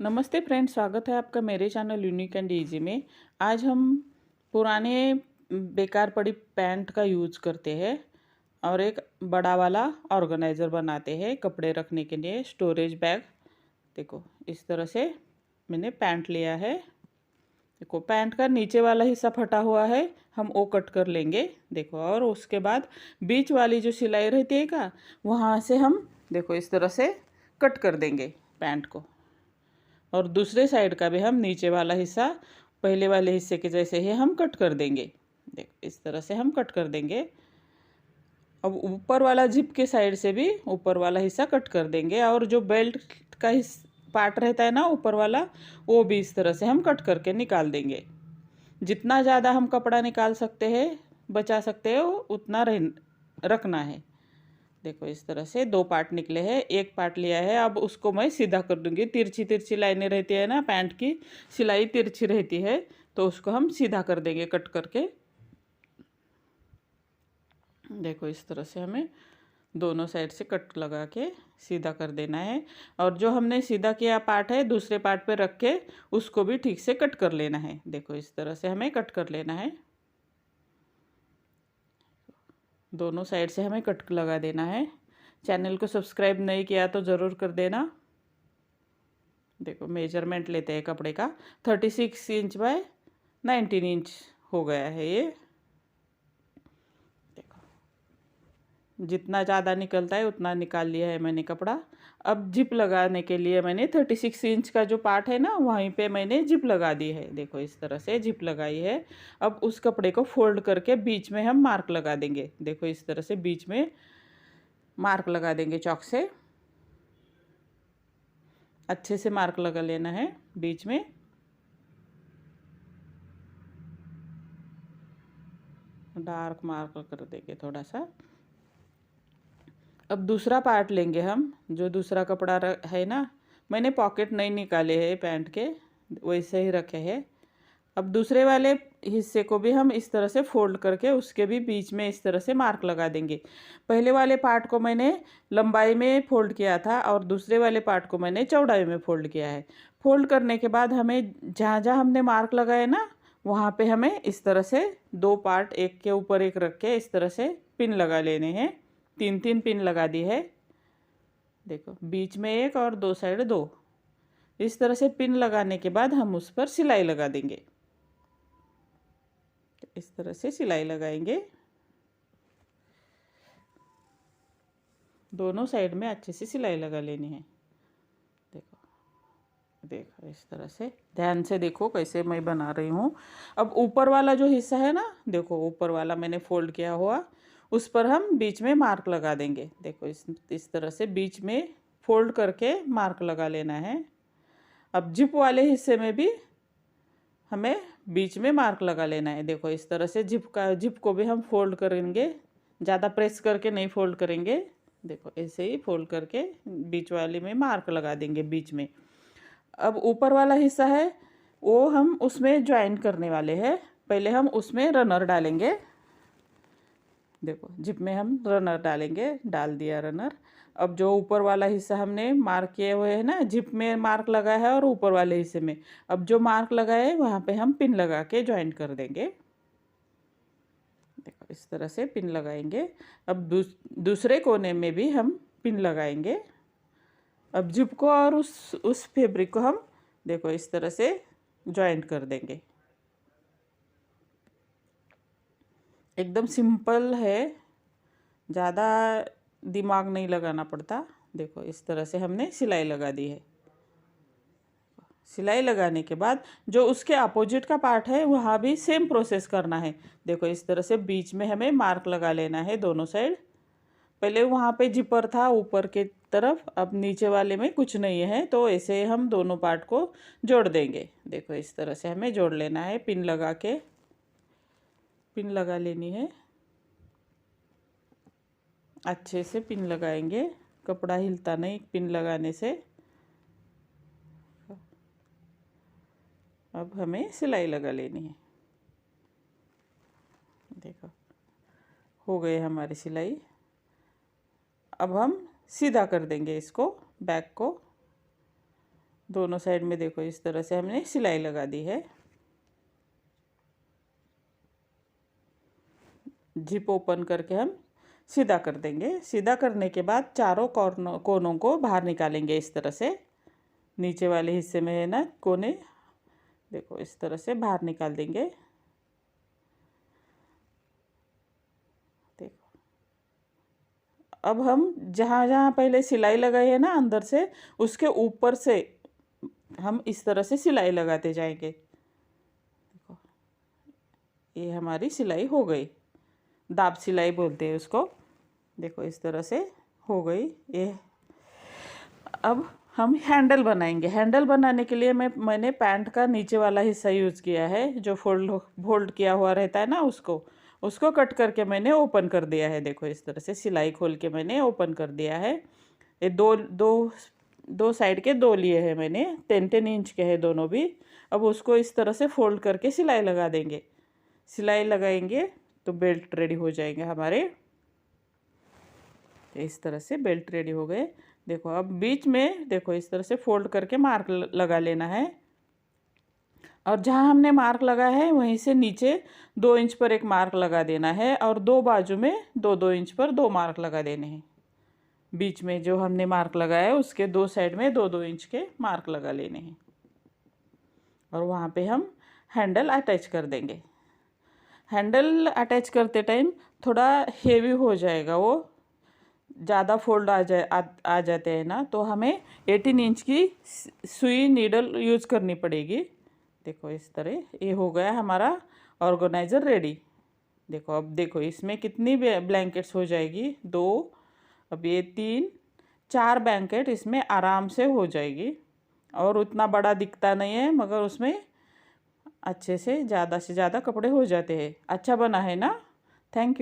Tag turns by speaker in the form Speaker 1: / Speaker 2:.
Speaker 1: नमस्ते फ्रेंड्स, स्वागत है आपका मेरे चैनल यूनिक एंड इजी में। आज हम पुराने बेकार पड़ी पैंट का यूज करते हैं और एक बड़ा वाला ऑर्गेनाइज़र बनाते हैं कपड़े रखने के लिए, स्टोरेज बैग। देखो इस तरह से मैंने पैंट लिया है। देखो पैंट का नीचे वाला हिस्सा फटा हुआ है, हम वो कट कर लेंगे। देखो और उसके बाद बीच वाली जो सिलाई रहती है का, वहाँ से हम देखो इस तरह से कट कर देंगे पैंट को। और दूसरे साइड का भी हम नीचे वाला हिस्सा पहले वाले हिस्से के जैसे ही हम कट कर देंगे। देखो इस तरह से हम कट कर देंगे। अब ऊपर वाला जिप के साइड से भी ऊपर वाला हिस्सा कट कर देंगे और जो बेल्ट का पार्ट रहता है ना ऊपर वाला, वो भी इस तरह से हम कट करके निकाल देंगे। जितना ज़्यादा हम कपड़ा निकाल सकते हैं, बचा सकते हो, उतना रखना है। देखो इस तरह से दो पार्ट निकले हैं, एक पार्ट लिया है। अब उसको मैं सीधा कर दूंगी। तिरछी तिरछी लाइनें रहती है ना, पैंट की सिलाई तिरछी रहती है, तो उसको हम सीधा कर देंगे कट करके। देखो इस तरह से हमें दोनों साइड से कट लगा के सीधा कर देना है। और जो हमने सीधा किया पार्ट है, दूसरे पार्ट पे रख के उसको भी ठीक से कट कर लेना है। देखो इस तरह से हमें कट कर लेना है। दोनों साइड से हमें कट लगा देना है। चैनल को सब्सक्राइब नहीं किया तो ज़रूर कर देना। देखो मेजरमेंट लेते हैं कपड़े का, 36 इंच बाय 19 इंच हो गया है ये। देखो जितना ज़्यादा निकलता है उतना निकाल लिया है मैंने कपड़ा। अब जिप लगाने के लिए मैंने 36 इंच का जो पार्ट है ना, वहीं पे मैंने जिप लगा दी है। देखो इस तरह से जिप लगाई है। अब उस कपड़े को फोल्ड करके बीच में हम मार्क लगा देंगे। देखो इस तरह से बीच में मार्क लगा देंगे चॉक से। अच्छे से मार्क लगा लेना है बीच में। डार्क मार्क कर देंगे थोड़ा सा। अब दूसरा पार्ट लेंगे हम, जो दूसरा कपड़ा है ना, मैंने पॉकेट नहीं निकाले हैं पैंट के, वैसे ही रखे हैं। अब दूसरे वाले हिस्से को भी हम इस तरह से फोल्ड करके उसके भी बीच में इस तरह से मार्क लगा देंगे। पहले वाले पार्ट को मैंने लंबाई में फोल्ड किया था और दूसरे वाले पार्ट को मैंने चौड़ाई में फोल्ड किया है। फोल्ड करने के बाद हमें जहाँ जहाँ हमने मार्क लगाए ना, वहाँ पे हमें इस तरह से दो पार्ट एक के ऊपर एक रख के इस तरह से पिन लगा लेने हैं। 3 पिन लगा दी है। देखो बीच में एक और दो साइड दो। इस तरह से पिन लगाने के बाद हम उस पर सिलाई लगा देंगे। इस तरह से सिलाई लगाएंगे। दोनों साइड में अच्छे से सिलाई लगा लेनी है। देखो देखो इस तरह से ध्यान से देखो कैसे मैं बना रही हूँ। अब ऊपर वाला जो हिस्सा है ना, देखो ऊपर वाला मैंने फोल्ड किया हुआ, उस पर हम बीच में मार्क लगा देंगे। देखो इस तरह से बीच में फोल्ड करके मार्क लगा लेना है। अब जिप वाले हिस्से में भी हमें बीच में मार्क लगा लेना है। देखो इस तरह से जिप को भी हम फोल्ड करेंगे, ज़्यादा प्रेस करके नहीं फोल्ड करेंगे। देखो ऐसे ही फोल्ड करके बीच वाले में मार्क लगा देंगे बीच में। अब ऊपर वाला हिस्सा है वो हम उसमें ज्वाइन करने वाले हैं। पहले हम उसमें रनर डालेंगे। देखो जिप में हम रनर डालेंगे, डाल दिया रनर। अब जो ऊपर वाला हिस्सा हमने मार्क किए हुए है ना, जिप में मार्क लगा है और ऊपर वाले हिस्से में, अब जो मार्क लगा है वहाँ पे हम पिन लगा के ज्वाइन कर देंगे। देखो इस तरह से पिन लगाएंगे। अब दूसरे कोने में भी हम पिन लगाएंगे। अब जिप को और उस फैब्रिक को हम देखो इस तरह से ज्वाइन कर देंगे। एकदम सिंपल है, ज़्यादा दिमाग नहीं लगाना पड़ता। देखो इस तरह से हमने सिलाई लगा दी है। सिलाई लगाने के बाद जो उसके अपोजिट का पार्ट है वहाँ भी सेम प्रोसेस करना है। देखो इस तरह से बीच में हमें मार्क लगा लेना है दोनों साइड। पहले वहाँ पे जिपर था ऊपर के तरफ, अब नीचे वाले में कुछ नहीं है, तो ऐसे हम दोनों पार्ट को जोड़ देंगे। देखो इस तरह से हमें जोड़ लेना है, पिन लगा के पिन लगा लेनी है। अच्छे से पिन लगाएंगे, कपड़ा हिलता नहीं पिन लगाने से। अब हमें सिलाई लगा लेनी है। देखो हो गई हमारी सिलाई। अब हम सीधा कर देंगे इसको, बैक को। दोनों साइड में देखो इस तरह से हमने सिलाई लगा दी है। जिप ओपन करके हम सीधा कर देंगे। सीधा करने के बाद चारों कोनों को बाहर निकालेंगे इस तरह से। नीचे वाले हिस्से में है ना कोने, देखो इस तरह से बाहर निकाल देंगे। देखो अब हम जहाँ जहाँ पहले सिलाई लगाई है ना अंदर से, उसके ऊपर से हम इस तरह से सिलाई लगाते जाएंगे। देखो ये हमारी सिलाई हो गई, दाब सिलाई बोलते हैं उसको। देखो इस तरह से हो गई ये। अब हम हैंडल बनाएंगे। हैंडल बनाने के लिए मैंने पैंट का नीचे वाला हिस्सा यूज़ किया है, जो फोल्ड किया हुआ रहता है ना, उसको कट करके मैंने ओपन कर दिया है। देखो इस तरह से सिलाई खोल के मैंने ओपन कर दिया है। ये दो साइड के दो लिए हैं मैंने, 10 इंच के हैं दोनों भी। अब उसको इस तरह से फोल्ड करके सिलाई लगा देंगे। सिलाई लगाएंगे तो बेल्ट रेडी हो जाएंगे हमारे। इस तरह से बेल्ट रेडी हो गए। देखो अब बीच में देखो इस तरह से फोल्ड करके मार्क लगा लेना है, और जहाँ हमने मार्क लगाया है वहीं से नीचे 2 इंच पर एक मार्क लगा देना है, और दो बाजू में 2-2 इंच पर 2 मार्क लगा देने हैं। बीच में जो हमने मार्क लगाया है उसके 2 साइड में 2-2 इंच के मार्क लगा लेने हैं, और वहाँ पे हम हैंडल अटैच कर देंगे। हैंडल अटैच करते टाइम थोड़ा हेवी हो जाएगा, वो ज़्यादा फोल्ड आ जाते हैं ना, तो हमें 18 इंच की सुई नीडल यूज़ करनी पड़ेगी। देखो इस तरह ये हो गया हमारा ऑर्गेनाइज़र रेडी। देखो अब देखो इसमें कितनी ब्लैंकेट्स हो जाएगी, 2, अब ये 3-4 ब्लैंकेट इसमें आराम से हो जाएगी। और उतना बड़ा दिखता नहीं है, मगर उसमें अच्छे से ज़्यादा कपड़े हो जाते हैं। अच्छा बना है ना? Thank you.